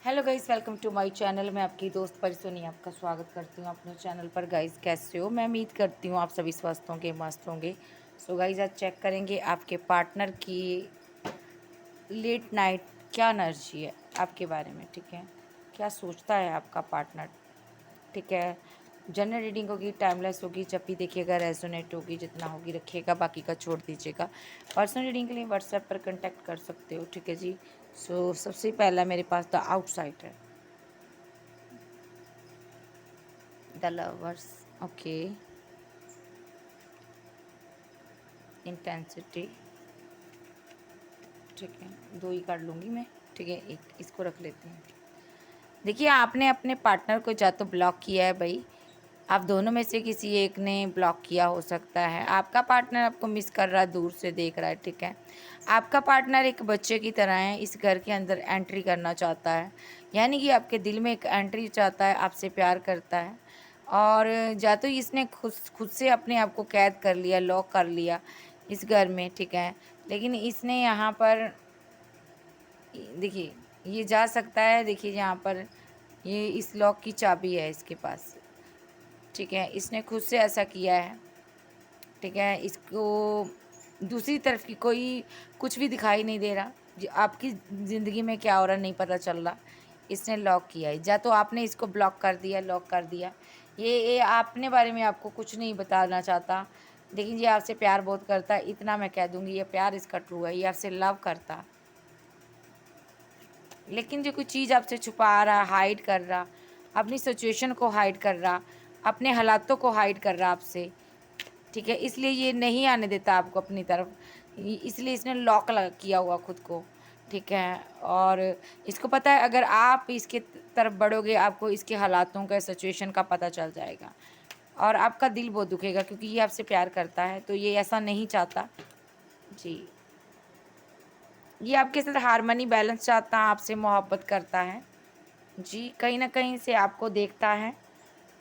Hello guys, welcome to my channel. मैं आपकी दोस्त परिसोनी आपका स्वागत करती हूँ अपने चैनल पर। गाइस कैसे हो? मैं उम्मीद करती हूँ आप सभी स्वस्थ होंगे, मस्त होंगे। सो गाइस, आज चेक करेंगे आपके पार्टनर की लेट नाइट क्या एनर्जी है आपके बारे में। ठीक है, क्या सोचता है आपका पार्टनर। ठीक है, जनरल रीडिंग होगी, टाइमलेस होगी, जब भी देखिएगा रेजोनेट होगी, जितना होगी रखिएगा, बाकी का छोड़ दीजिएगा। पर्सनल रीडिंग के लिए व्हाट्सएप पर कांटेक्ट कर सकते हो। ठीक है जी। सो सबसे पहला मेरे पास the outsider, the lovers, okay, intensity. ठीक है, दो ही कार्ड लूँगी मैं। ठीक है, एक इसको रख लेते हैं। देखिए, आपने अपने पार्टनर को या तो ब्लॉक किया है भाई, आप दोनों में से किसी एक ने ब्लॉक किया हो सकता है। आपका पार्टनर आपको मिस कर रहा है, दूर से देख रहा है। ठीक है, आपका पार्टनर एक बच्चे की तरह है, इस घर के अंदर एंट्री करना चाहता है, यानी कि आपके दिल में एक एंट्री चाहता है, आपसे प्यार करता है। और या तो इसने खुद खुद से अपने आप को कैद कर लिया, लॉक कर लिया इस घर में। ठीक है, लेकिन इसने यहाँ पर देखिए, ये जा सकता है। देखिए यहाँ पर ये इस लॉक की चाबी है इसके पास। ठीक है, इसने खुद से ऐसा किया है। ठीक है, इसको दूसरी तरफ की कोई कुछ भी दिखाई नहीं दे रहा, आपकी ज़िंदगी में क्या हो रहा नहीं पता चल रहा। इसने लॉक किया है, या तो आपने इसको ब्लॉक कर दिया, लॉक कर दिया। ये अपने बारे में आपको कुछ नहीं बताना चाहता, लेकिन ये आपसे प्यार बहुत करता है, इतना मैं कह दूंगी। ये प्यार इसका ट्रू है, ये आपसे लव करता है, लेकिन जो कोई चीज़ आपसे छुपा रहा, हाइड कर रहा, अपनी सिचुएशन को हाइड कर रहा, अपने हालातों को हाइड कर रहा आपसे। ठीक है, इसलिए ये नहीं आने देता आपको अपनी तरफ, इसलिए इसने लॉक किया हुआ खुद को। ठीक है, और इसको पता है अगर आप इसके तरफ बढ़ोगे, आपको इसके हालातों का, सिचुएशन का पता चल जाएगा, और आपका दिल बहुत दुखेगा, क्योंकि ये आपसे प्यार करता है, तो ये ऐसा नहीं चाहता जी। ये आपके साथ हारमनी बैलेंस चाहता है, आपसे मोहब्बत करता है जी, कहीं ना कहीं से आपको देखता है।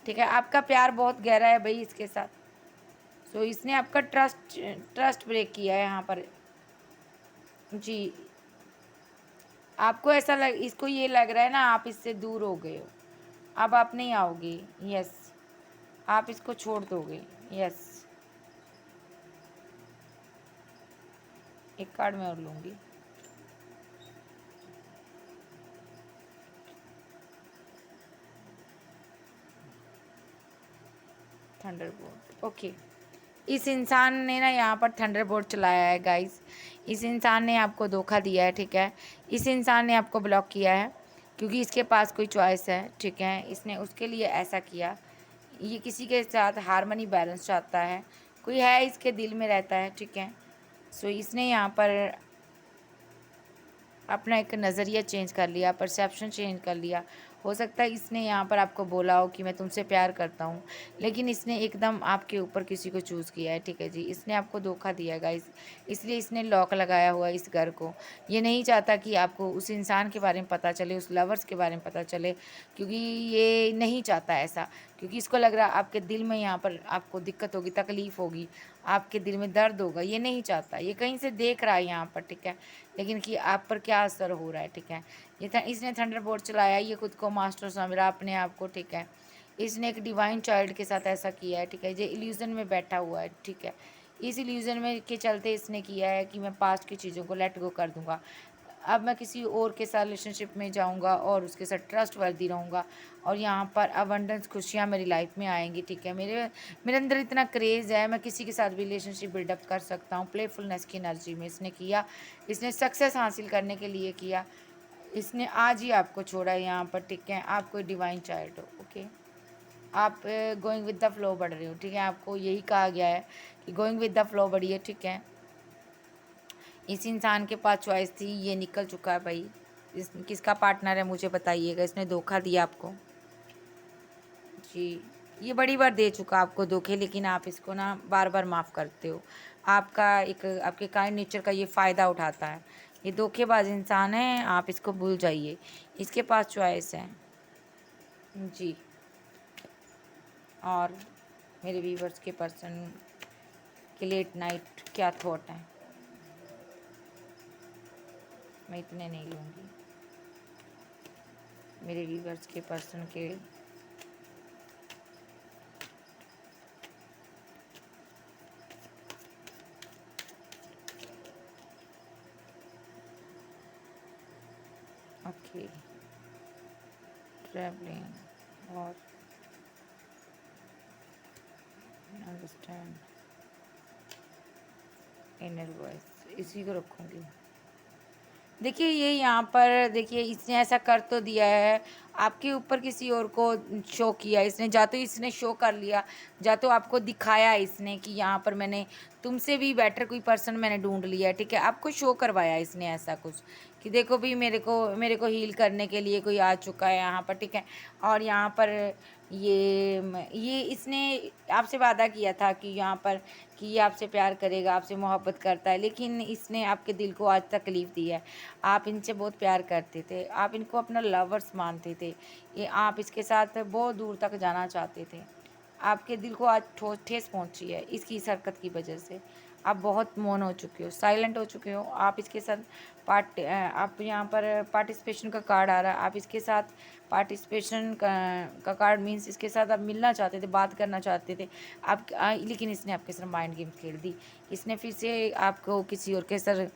ठीक है, आपका प्यार बहुत गहरा है भाई इसके साथ। सो इसने आपका ट्रस्ट ट्रस्ट ब्रेक किया है यहाँ पर जी। आपको ऐसा लग इसको ये लग रहा है ना, आप इससे दूर हो गए हो, अब आप नहीं आओगे। यस, आप इसको छोड़ दोगे। यस, एक कार्ड मैं और लूँगी। Thunderbolt, okay. इस इंसान ने ना यहाँ पर थंडरबोल्ट चलाया है गाइस। इस इंसान ने आपको धोखा दिया है। ठीक है, इस इंसान ने आपको ब्लॉक किया है, क्योंकि इसके पास कोई चॉइस है। ठीक है, इसने उसके लिए ऐसा किया। ये किसी के साथ हारमनी बैलेंस चाहता है, कोई है इसके दिल में रहता है। ठीक है, सो इसने यहाँ पर अपना एक नज़रिया चेंज कर लिया, परसेप्शन चेंज कर लिया। हो सकता है इसने यहाँ पर आपको बोला हो कि मैं तुमसे प्यार करता हूँ, लेकिन इसने एकदम आपके ऊपर किसी को चूज़ किया है। ठीक है जी, इसने आपको धोखा दिया गाइस, इसलिए इसने लॉक लगाया हुआ है इस घर को। ये नहीं चाहता कि आपको उस इंसान के बारे में पता चले, उस लवर्स के बारे में पता चले, क्योंकि ये नहीं चाहता ऐसा। क्योंकि इसको लग रहा है आपके दिल में यहाँ पर आपको दिक्कत होगी, तकलीफ़ होगी, आपके दिल में दर्द होगा। ये नहीं चाहता, ये कहीं से देख रहा है यहाँ पर। ठीक है, लेकिन कि आप पर क्या असर हो रहा है। ठीक है, इसने थंडरबोल्ट चलाया, ये खुद को मास्टर समझ रहा अपने आप को। ठीक है, इसने एक डिवाइन चाइल्ड के साथ ऐसा किया है। ठीक है, ये इल्यूज़न में बैठा हुआ है। ठीक है, इस इल्यूज़न में के चलते इसने किया है कि मैं पास्ट की चीज़ों को लेट गो कर दूंगा, अब मैं किसी और के साथ रिलेशनशिप में जाऊंगा और उसके साथ ट्रस्ट वर्दी रहूँगा, और यहाँ पर अबंडेंस, खुशियाँ मेरी लाइफ में आएंगी। ठीक है, मेरे मेरे अंदर इतना क्रेज़ है, मैं किसी के साथ रिलेशनशिप बिल्डअप कर सकता हूँ। प्लेफुलनेस की एनर्जी में इसने किया, इसने सक्सेस हासिल करने के लिए किया। इसने आज ही आपको छोड़ा है यहाँ पर। ठीक है, आप कोई डिवाइन चाइल्ड हो। ओके, आप गोइंग विद द फ्लो बढ़ रहे हो। ठीक है, आपको यही कहा गया है कि गोइंग विद द फ्लो बढ़िए। ठीक है, इस इंसान के पास चॉइस थी, ये निकल चुका है भाई। इस किसका पार्टनर है मुझे बताइएगा, इसने धोखा दिया आपको जी। ये बड़ी बार दे चुका आपको धोखे, लेकिन आप इसको ना बार बार माफ़ करते हो। आपका एक आपके काइंड नेचर का ये फ़ायदा उठाता है। ये धोखेबाज इंसान है, आप इसको भूल जाइए। इसके पास चॉइस है जी। और मेरे व्यूवर्स के पर्सन के लेट नाइट क्या थॉट है, मैं इतने नहीं लूँगी। मेरे व्यूवर्स के पर्सन के। ओके, ट्रैवलिंग और अंडरस्टैंड इनर वॉइस, इसी को रखूँगी। देखिए ये यहाँ पर देखिए इसने ऐसा कर तो दिया है, आपके ऊपर किसी और को शो किया इसने, या तो इसने शो कर लिया, या तो आपको दिखाया इसने कि यहाँ पर मैंने तुमसे भी बेटर कोई पर्सन मैंने ढूंढ लिया है, ठीक है। आपको शो करवाया इसने ऐसा कुछ कि देखो भी मेरे को हील करने के लिए कोई आ चुका है यहाँ पर, ठीक है। और यहाँ पर ये इसने आपसे वादा किया था कि यहाँ पर कि ये आपसे प्यार करेगा, आपसे मोहब्बत करता है, लेकिन इसने आपके दिल को आज तकलीफ़ दी है। आप इनसे बहुत प्यार करते थे, आप इनको अपना लवर्स मानते थे, ये आप इसके साथ बहुत दूर तक जाना चाहते थे। आपके दिल को आज ठेस पहुंची है इसकी इस हरकत की वजह से। आप बहुत मौन हो चुके हो, साइलेंट हो चुके हो। आप इसके साथ आप यहाँ पर पार्टिसिपेशन का कार्ड आ रहा है, आप इसके साथ पार्टिसिपेशन का कार्ड मीन्स इसके साथ आप मिलना चाहते थे, बात करना चाहते थे आप, लेकिन इसने आपके साथ माइंड गेम खेल दी। इसने फिर से आपको किसी और के साथ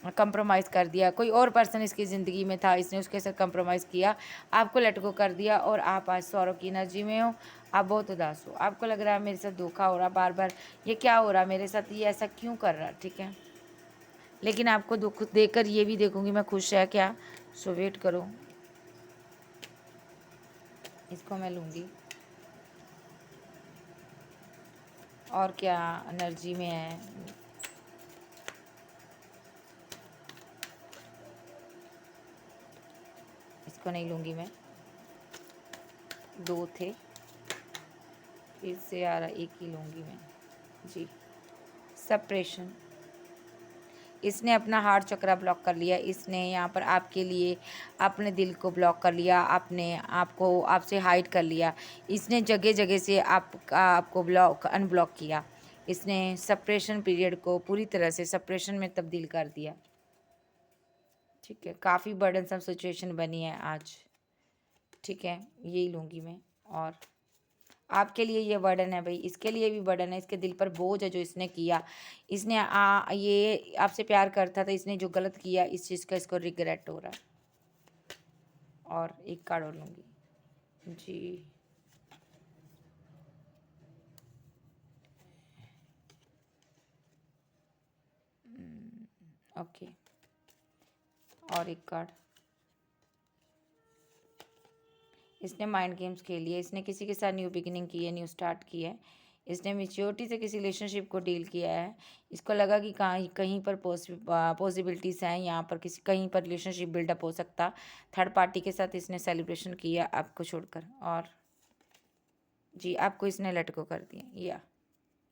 कंप्रोमाइज़ कर दिया, कोई और पर्सन इसकी ज़िंदगी में था, इसने उसके साथ कंप्रोमाइज़ किया, आपको लेट गो कर दिया, और आप आज सौरव की एनर्जी में हो। आप बहुत उदास हो, आपको लग रहा है मेरे साथ धोखा हो रहा बार बार, ये क्या हो रहा मेरे साथ, ये ऐसा क्यों कर रहा, ठीक है। लेकिन आपको दुख देकर ये भी देखूंगी मैं खुश है क्या, सो वेट करो, इसको मैं लूँगी। और क्या एनर्जी में है, इसको नहीं लूँगी मैं, दो थे फिर से आ रहा, एक ही लूँगी मैं जी। सेपरेशन, इसने अपना हार्ट चक्रा ब्लॉक कर लिया, इसने यहाँ पर आपके लिए अपने दिल को ब्लॉक कर लिया, आपने आपको आपसे हाइड कर लिया, इसने जगह जगह से आपको अनब्लॉक किया, इसने सेपरेशन पीरियड को पूरी तरह से सेपरेशन में तब्दील कर दिया, ठीक है। काफ़ी बर्डनसम सिचुएशन बनी है आज, ठीक है, यही लूँगी मैं। और आपके लिए ये बर्डन है भाई, इसके लिए भी बर्डन है, इसके दिल पर बोझ है जो इसने किया, इसने ये आपसे प्यार करता था, इसने जो गलत किया इस चीज़ का इसको रिग्रेट हो रहा है। और एक कार्ड और लूँगी जी। ओके, और एक कार्ड, इसने माइंड गेम्स खेली है, इसने किसी के साथ न्यू बिगिनिंग की है, न्यू स्टार्ट की है, इसने मेच्योरिटी से किसी रिलेशनशिप को डील किया है, इसको लगा कि कहीं कहीं पर पॉसिबिलिटीज़ हैं, यहाँ पर किसी कहीं पर रिलेशनशिप बिल्डअप हो सकता, थर्ड पार्टी के साथ इसने सेलिब्रेशन किया आपको छोड़कर, और जी आपको इसने लेट गो कर दिया, या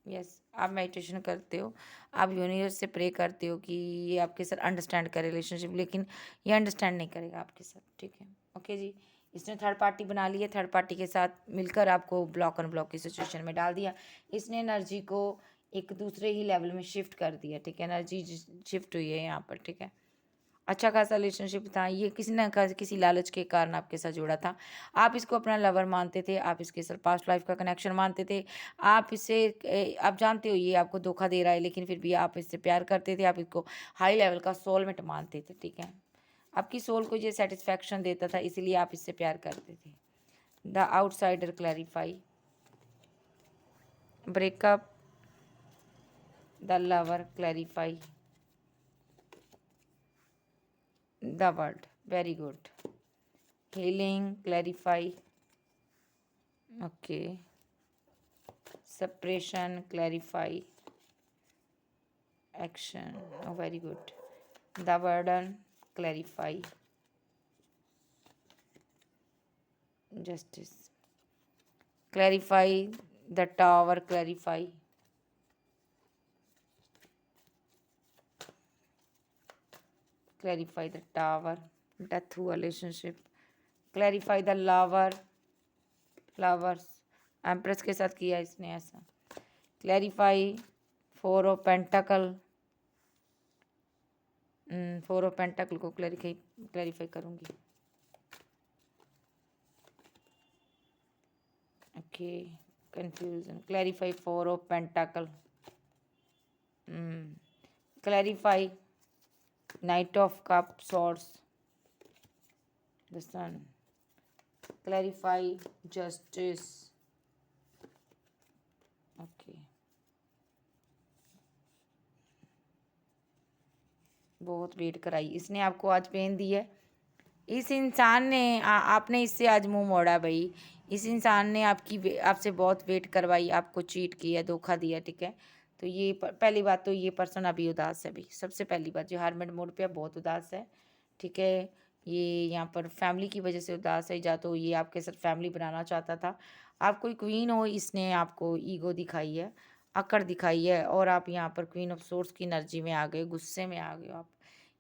यस आप मेडिटेशन करते हो, आप यूनिवर्स से प्रे करते हो कि ये आपके साथ अंडरस्टैंड करे रिलेशनशिप, लेकिन ये अंडरस्टैंड नहीं करेगा आपके साथ, ठीक है। ओके जी, इसने थर्ड पार्टी बना ली है, थर्ड पार्टी के साथ मिलकर आपको ब्लॉक अनब्लॉक की सिचुएशन में डाल दिया, इसने एनर्जी को एक दूसरे ही लेवल में शिफ्ट कर दिया, ठीक है, एनर्जी शिफ्ट हुई है यहाँ पर, ठीक है। अच्छा खासा रिलेशनशिप था, ये किसी न किसी लालच के कारण आपके साथ जुड़ा था, आप इसको अपना लवर मानते थे, आप इसके साथ पास्ट लाइफ का कनेक्शन मानते थे, आप इसे आप जानते हो ये आपको धोखा दे रहा है, लेकिन फिर भी आप इससे प्यार करते थे, आप इसको हाई लेवल का सोलमेट मानते थे, ठीक है। आपकी सोल को ये सेटिस्फैक्शन देता था, इसीलिए आप इससे प्यार करते थे। The outsider clarify, breakup, the lover clarify, the world, very good, healing clarify, okay, separation clarify, action, oh very good, the burden clarify, justice clarify, the tower clarify, clarify the tower, death through relationship, clarify the lover, flowers, empress के साथ किया इसने ऐसा, clarify four of pentacle, four of pentacle को clarify करूँगी, okay, confusion, clarify, 4 of Pentacle, clarify, Knight of Cup, Swords, the Sun, clarify, justice, okay. बहुत wait कराई इसने, आपको आज पेन दी है। इस इंसान ने आपने इससे आज मुंह मोड़ा भाई। इस इंसान ने आपसे बहुत वेट करवाई, आपको चीट किया, धोखा दिया, ठीक है। तो ये पहली बात तो ये पर्सन अभी उदास है भाई। सबसे पहली बात, जो हारमेड मोड पे बहुत उदास है, ठीक है। ये यहाँ पर फैमिली की वजह से उदास है, या तो ये आपके साथ फैमिली बनाना चाहता था। आप कोई क्वीन हो, इसने आपको ईगो दिखाई है, अकड़ दिखाई है, और आप यहाँ पर क्वीन ऑफ सोर्स की एनर्जी में आ गए, गुस्से में आ गए आप।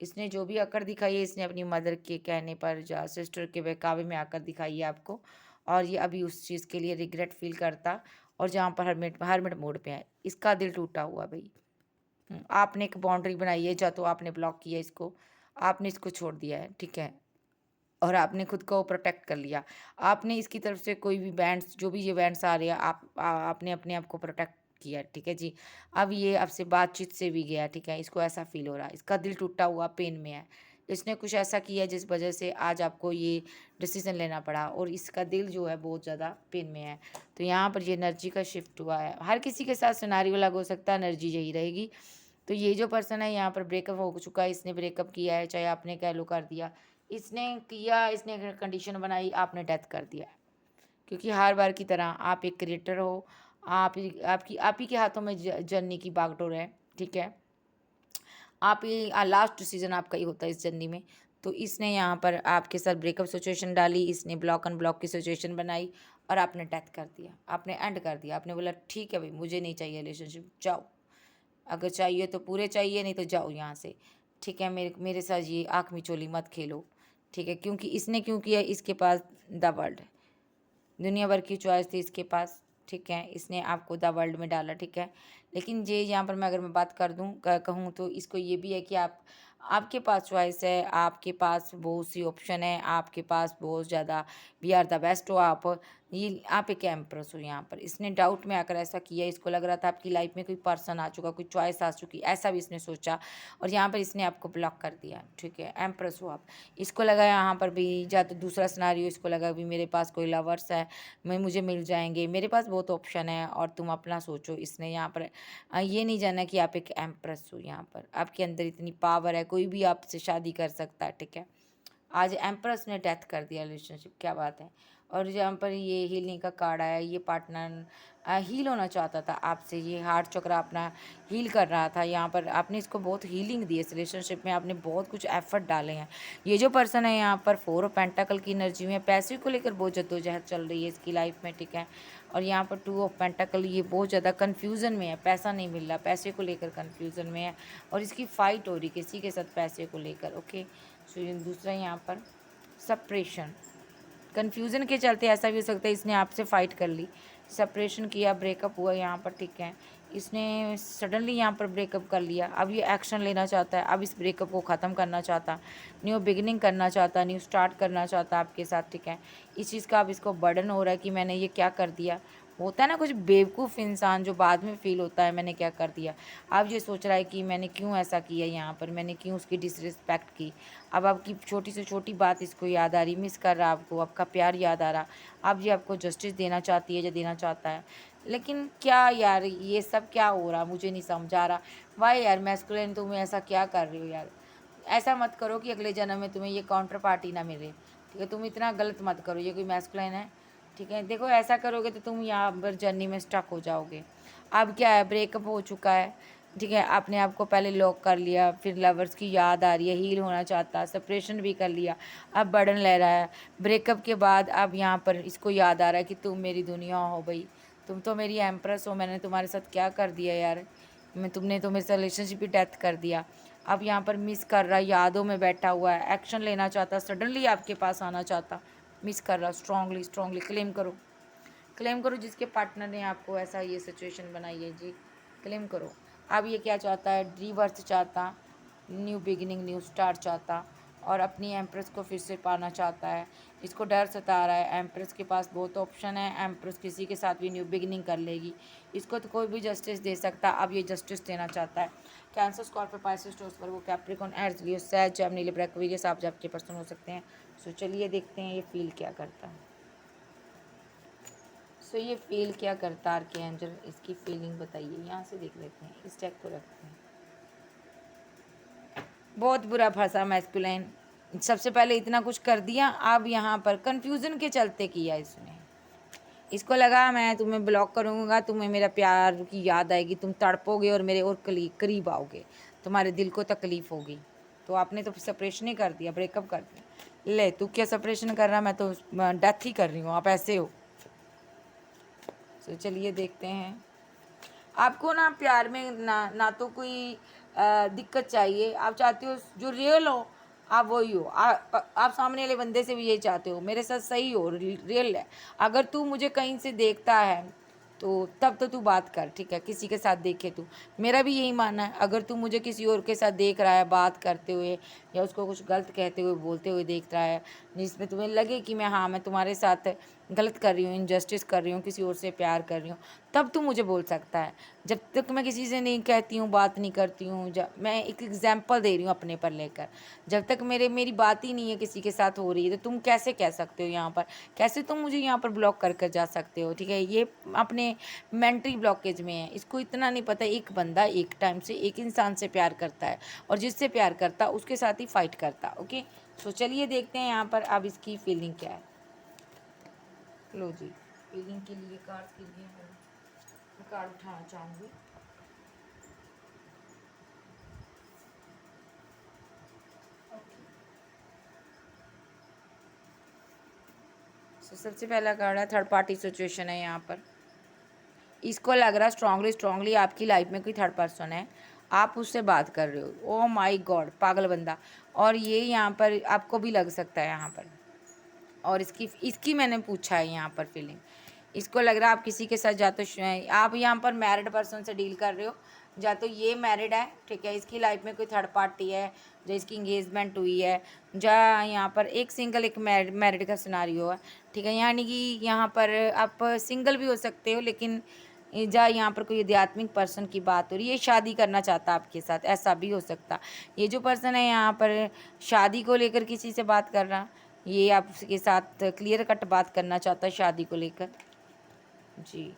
इसने जो भी अकड़ दिखाई है, इसने अपनी मदर के कहने पर या सिस्टर के बहकावे में आकर दिखाई है आपको, और ये अभी उस चीज़ के लिए रिग्रेट फील करता। और जहाँ पर हरमिट हरमिट मोड पे है, इसका दिल टूटा हुआ भाई। आपने एक बाउंड्री बनाई है, या तो आपने ब्लॉक किया इसको, आपने इसको छोड़ दिया है, ठीक है, और आपने खुद को प्रोटेक्ट कर लिया। आपने इसकी तरफ से कोई भी बैंड्स, जो भी ये बैंड्स आ रहे हैं, आपने अपने आप को प्रोटेक्ट किया, ठीक है जी। अब ये आपसे बातचीत से भी गया, ठीक है, इसको ऐसा फील हो रहा है, इसका दिल टूटा हुआ पेन में है। इसने कुछ ऐसा किया जिस वजह से आज आपको ये डिसीजन लेना पड़ा, और इसका दिल जो है बहुत ज़्यादा पेन में है। तो यहाँ पर ये एनर्जी का शिफ्ट हुआ है। हर किसी के साथ सिनेरियो अलग हो सकता है, एनर्जी यही रहेगी। तो ये जो पर्सन है यहाँ पर ब्रेकअप हो चुका है, इसने ब्रेकअप किया है, चाहे आपने कह लो कर दिया, इसने किया, इसने कंडीशन बनाई, आपने डेथ कर दिया। क्योंकि हर बार की तरह आप एक क्रिएटर हो, आप ही के हाथों में जर्नी की बागडोर है, ठीक है। आप ही लास्ट डिसीजन आपका ही होता है इस जर्नी में। तो इसने यहाँ पर आपके साथ ब्रेकअप सिचुएशन डाली, इसने ब्लॉक अनब्लॉक की सिचुएशन बनाई, और आपने डेथ कर दिया, आपने एंड कर दिया। आपने बोला ठीक है भाई, मुझे नहीं चाहिए रिलेशनशिप, जाओ, अगर चाहिए तो पूरे चाहिए, नहीं तो जाओ यहाँ से, ठीक है। मेरे साथ ये आँख मिचोली मत खेलो, ठीक है। क्योंकि इसने क्यों किया, इसके पास द वर्ल्ड, दुनिया भर की चॉइस थी इसके पास, ठीक है। इसने आपको द वर्ल्ड में डाला, ठीक है। लेकिन ये यहाँ पर मैं अगर मैं बात कर दूँ कहूँ तो इसको ये भी है कि आपके पास चॉइस है, आपके पास बहुत सी ऑप्शन है, आपके पास बहुत ज़्यादा, वी आर द बेस्ट हो आप एक एम्प्रेस हो यहाँ पर। इसने डाउट में आकर ऐसा किया, इसको लग रहा था आपकी लाइफ में कोई पर्सन आ चुका, कोई चॉइस आ चुकी, ऐसा भी इसने सोचा, और यहाँ पर इसने आपको ब्लॉक कर दिया, ठीक है। एम्प्रेस हो आप। इसको लगा यहाँ पर भी, या तो दूसरा सिनेरियो, इसको लगा भी मेरे पास कोई लवर्स है, मुझे मिल जाएंगे, मेरे पास बहुत ऑप्शन है, और तुम अपना सोचो। इसने यहाँ पर ये नहीं जाना कि आप एक एम्प्रेस हो, यहाँ पर आपके अंदर इतनी पावर है, कोई भी आपसे शादी कर सकता है, ठीक है। आज एम्प्रेस ने डेथ कर दिया रिलेशनशिप, क्या बात है। और जहाँ पर ये हीलिंग का कार्ड आया, ये पार्टनर हील होना चाहता था आपसे, ये हार्ट चक्र अपना हील कर रहा था। यहाँ पर आपने इसको बहुत हीलिंग दी है, इस रिलेशनशिप में आपने बहुत कुछ एफर्ट डाले हैं। ये जो पर्सन है यहाँ पर 4 of Pentacle की एनर्जी में, पैसे को लेकर बहुत जद्दोजहद चल रही है इसकी लाइफ में, ठीक है। और यहाँ पर 2 of Pentacle, ये बहुत ज़्यादा कन्फ्यूज़न में है, पैसा नहीं मिल रहा, पैसे को लेकर कन्फ्यूज़न में है, और इसकी फ़ाइट हो रही किसी के साथ पैसे को लेकर, ओके। सो दूसरा यहाँ पर सप्रेशन, कन्फ्यूज़न के चलते ऐसा भी हो सकता है इसने आपसे फ़ाइट कर ली, सेपरेशन किया, ब्रेकअप हुआ यहाँ पर, ठीक है। इसने सडनली यहाँ पर ब्रेकअप कर लिया, अब ये एक्शन लेना चाहता है, अब इस ब्रेकअप को ख़त्म करना चाहता, न्यू बिगिनिंग करना चाहता, न्यू स्टार्ट करना चाहता आपके साथ, ठीक है। इस चीज़ का अब इसको बर्डन हो रहा है कि मैंने ये क्या कर दिया। होता है ना कुछ बेवकूफ़ इंसान, जो बाद में फ़ील होता है मैंने क्या कर दिया। अब ये सोच रहा है कि मैंने क्यों ऐसा किया यहाँ पर, मैंने क्यों उसकी डिसरिस्पेक्ट की। अब आपकी छोटी से छोटी बात इसको याद आ रही, मिस कर रहा आपको, आपका प्यार याद आ रहा। अब ये आपको जस्टिस देना चाहती है, या देना चाहता है। लेकिन क्या यार, ये सब क्या हो रहा, मुझे नहीं समझ आ रहा। वाह यार मैस्कुलिन, तुम्हें ऐसा क्या कर रही हो यार। ऐसा मत करो कि अगले जन्म में तुम्हें ये काउंटर पार्टी ना मिले, ठीक है। तुम इतना गलत मत करो, ये कोई मैस्कुलिन है, ठीक है। देखो ऐसा करोगे तो तुम यहाँ पर जर्नी में स्टक हो जाओगे। अब क्या है, ब्रेकअप हो चुका है, ठीक है। आपने आपको पहले लॉक कर लिया, फिर लवर्स की याद आ रही है, हील होना चाहता, सेपरेशन भी कर लिया, अब बर्डन ले रहा है। ब्रेकअप के बाद अब यहाँ पर इसको याद आ रहा है कि तुम मेरी दुनिया हो भाई, तुम तो मेरी एम्प्रेस हो, मैंने तुम्हारे साथ क्या कर दिया यार, तुमने तो मेरे साथ रिलेशनशिप ही डेथ कर दिया। अब यहाँ पर मिस कर रहा है, यादों में बैठा हुआ है, एक्शन लेना चाहता, सडनली आपके पास आना चाहता, मिस कर रहा। स्ट्रांगली स्ट्रांगली क्लेम करो, क्लेम करो जिसके पार्टनर ने आपको ऐसा ये सिचुएशन बनाई है जी, क्लेम करो। अब ये क्या चाहता है, रीवर्थ चाहता, न्यू बिगिनिंग, न्यू स्टार्ट चाहता, और अपनी एम्प्रेस को फिर से पाना चाहता है। इसको डर सता रहा है। एम्प्रेस के पास बहुत ऑप्शन है। एम्प्रेस किसी के साथ भी न्यू बिगिनिंग कर लेगी। इसको तो कोई भी जस्टिस दे सकता, अब ये जस्टिस देना चाहता है। कैंसर, स्कॉर्पियो, पाइसेस, टॉरस, वर्गो, कैप्रिकॉर्न, एरीज, लियो, सैज, जेमिनी, लिब्रा, एक्वेरियस आप आपके पर्सन हो सकते हैं। सो चलिए देखते हैं ये फील क्या करता है। सो ये फील क्या करता है आर्कएंजल, इसकी फीलिंग बताइए। यहाँ से देख लेते हैं, इस टैग को रखते हैं। बहुत बुरा फंसा मैस्कुलाइन। सबसे पहले इतना कुछ कर दिया, अब यहाँ पर कंफ्यूजन के चलते किया इसने। इसको लगा मैं तुम्हें ब्लॉक करूँगा, तुम्हें मेरा प्यार की याद आएगी, तुम तड़पोगे और मेरे और करीब आओगे, तुम्हारे दिल को तकलीफ़ होगी। तो आपने तो सेपरेशन ही कर दिया, ब्रेकअप कर दिया। ले तू क्या सेपरेशन कर रहा, मैं तो डेथ ही कर रही हूँ, आप ऐसे हो। तो चलिए देखते हैं। आपको ना प्यार में ना तो कोई दिक्कत चाहिए। आप चाहते हो जो रियल हो, आप वही हो। आप सामने वाले बंदे से भी यही चाहते हो, मेरे साथ सही हो, रियल है। अगर तू मुझे कहीं से देखता है तो तब तो तू बात कर, ठीक है, किसी के साथ देखे तू। मेरा भी यही मानना है, अगर तू मुझे किसी और के साथ देख रहा है बात करते हुए, या उसको कुछ गलत कहते हुए बोलते हुए देख रहा है, जिसमें तुम्हें लगे कि मैं तुम्हारे साथ गलत कर रही हूँ, इनजस्टिस कर रही हूँ, किसी और से प्यार कर रही हूँ, तब तू मुझे बोल सकता है। जब तक मैं किसी से नहीं कहती हूँ, बात नहीं करती हूँ, मैं एक एग्जाम्पल दे रही हूँ अपने पर लेकर, जब तक मेरी बात ही नहीं है किसी के साथ हो रही है, तो तुम कैसे कह सकते हो यहाँ पर, कैसे तुम मुझे यहाँ पर ब्लॉक कर कर जा सकते हो। ठीक है, ये अपने मेंटली ब्लॉकेज में है। इसको इतना नहीं पता एक बंदा एक टाइम से एक इंसान से प्यार करता है, और जिससे प्यार करता उसके साथ ही फाइट करता। ओके, तो चलिए देखते हैं यहाँ पर अब इसकी फीलिंग क्या है। लो जी, फीलिंग के लिए कार्ड के लिए मैं कार्ड उठाना चाहूँगी। सबसे पहला कार्ड है थर्ड पार्टी सिचुएशन है यहाँ पर। इसको लग रहा है स्ट्रांगली आपकी लाइफ में कोई थर्ड पर्सन है, आप उससे बात कर रहे हो। ओ माय गॉड, पागल बंदा। और ये यहाँ पर आपको भी लग सकता है यहाँ पर। और इसकी इसकी मैंने पूछा है यहाँ पर फीलिंग। इसको लग रहा है आप किसी के साथ या तो आप यहाँ पर मैरिड पर्सन से डील कर रहे हो, या तो ये मैरिड है, ठीक है, इसकी लाइफ में कोई थर्ड पार्टी है, जो इसकी इंगेजमेंट हुई है, या यहाँ पर एक सिंगल एक मैरिड का सिनारियो है। ठीक है, यानी कि यहाँ पर आप सिंगल भी हो सकते हो, लेकिन जहाँ यहाँ पर कोई आध्यात्मिक पर्सन की बात हो रही है, ये शादी करना चाहता है आपके साथ, ऐसा भी हो सकता। ये जो पर्सन है यहाँ पर शादी को लेकर किसी से बात कर रहा, ये आपके साथ क्लियर कट बात करना चाहता है शादी को लेकर जी।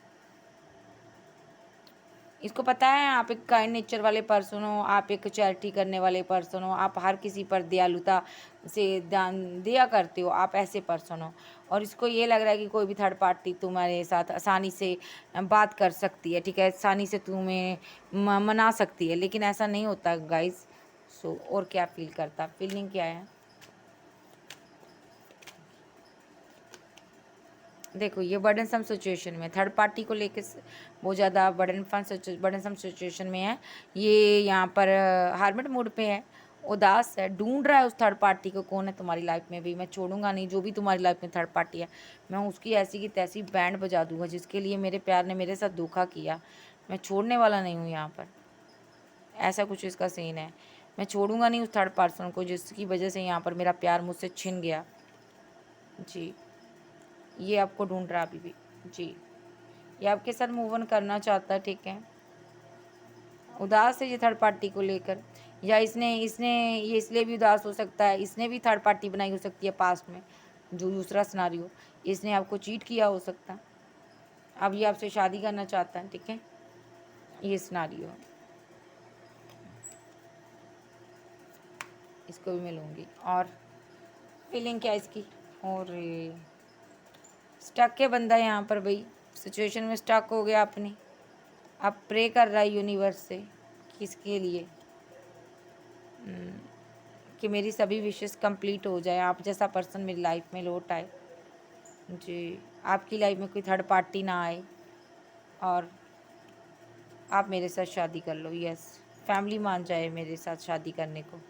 इसको पता है आप एक काइंड नेचर वाले पर्सन हो, आप एक चैरिटी करने वाले पर्सन हो, आप हर किसी पर दयालुता से ध्यान दिया करते हो, आप ऐसे पर्सन हो। और इसको ये लग रहा है कि कोई भी थर्ड पार्टी तुम्हारे साथ आसानी से बात कर सकती है, ठीक है, आसानी से तुम्हें मना सकती है, लेकिन ऐसा नहीं होता गाइस। सो और क्या फील करता, फीलिंग क्या है देखो। ये बर्डनसम सिचुएशन में थर्ड पार्टी को लेकर बहुत ज़्यादा बर्डनसम सिचुएशन में है। ये यहाँ पर हार्मिट मूड पे है, उदास है, ढूंढ रहा है उस थर्ड पार्टी को, कौन है तुम्हारी लाइफ में भी। मैं छोड़ूंगा नहीं, जो भी तुम्हारी लाइफ में थर्ड पार्टी है, मैं उसकी ऐसी की तैसी बैंड बजा दूंगा, जिसके लिए मेरे प्यार ने मेरे साथ धोखा किया, मैं छोड़ने वाला नहीं हूँ यहाँ पर। ऐसा कुछ इसका सीन है। मैं छोड़ूंगा नहीं उस थर्ड पर्सन को, जिसकी वजह से यहाँ पर मेरा प्यार मुझसे छिन गया जी। ये आपको ढूंढ रहा अभी भी जी। ये आपके साथ मूव ऑन करना चाहता है, ठीक है, उदास है ये थर्ड पार्टी को लेकर। या इसने इसने ये इसलिए भी उदास हो सकता है, इसने भी थर्ड पार्टी बनाई हो सकती है पास्ट में, जो दूसरा सिनारियो, इसने आपको चीट किया हो सकता है, अब ये आपसे शादी करना चाहता है, ठीक है, ये सिनारियो। इसको भी मैं लूँगी। और फीलिंग क्या है इसकी। और स्टक है बंदा यहाँ पर भाई, सिचुएशन में स्टक हो गया अपनी। अब प्रे कर रहा है यूनिवर्स से, किसके लिए, कि मेरी सभी विशेस कंप्लीट हो जाए, आप जैसा पर्सन मेरी लाइफ में लौट आए जी, आपकी लाइफ में कोई थर्ड पार्टी ना आए, और आप मेरे साथ शादी कर लो। यस, फैमिली मान जाए मेरे साथ शादी करने को,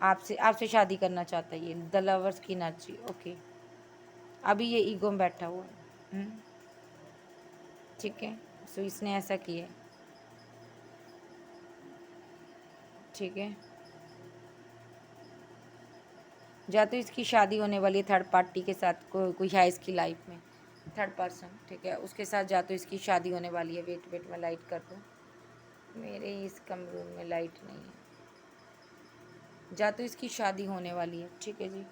आपसे आपसे शादी करना चाहता है ये द लवर्स की एनर्जी। ओके, अभी ये ईगो में बैठा हुआ है, ठीक है। सो इसने ऐसा किया, ठीक है। या तो इसकी शादी होने वाली है थर्ड पार्टी के साथ, कोई है इसकी लाइफ में थर्ड पर्सन, ठीक है, उसके साथ या तो इसकी शादी होने वाली है। वेट वेट मैं लाइट कर दूँ, मेरे इस कमरे में लाइट नहीं है। या तो इसकी शादी होने वाली है, ठीक है जी।